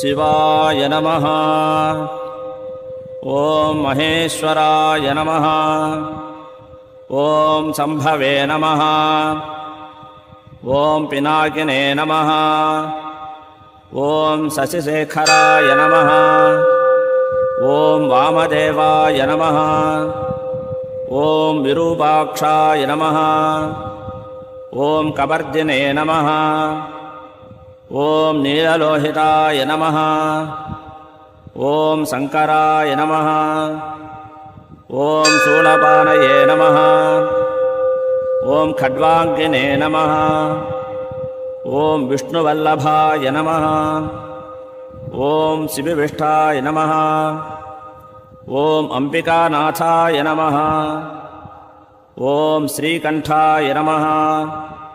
शिवाय नमः। ॐ महेश्वराय नमः। ॐ संभवे नमः। ॐ पिनाकिने नमः। ॐ शशिशेखराय नमः। ॐ वामदेवाय नमः। ॐ विरूपाक्षाय नमः। ॐ कपर्दिने नमः। ॐ नीललोहिताय नमः। ॐ शङ्कराय नमः। ॐ शूलपाणये नमः। ॐ खड्वाङ्गिने नमः। ॐ विष्णुवल्लभाय नमः। ॐ शिविविष्टाय नमः। ॐ अम्बिकानाथाय नमः। ॐ श्रीकण्ठाय नमः।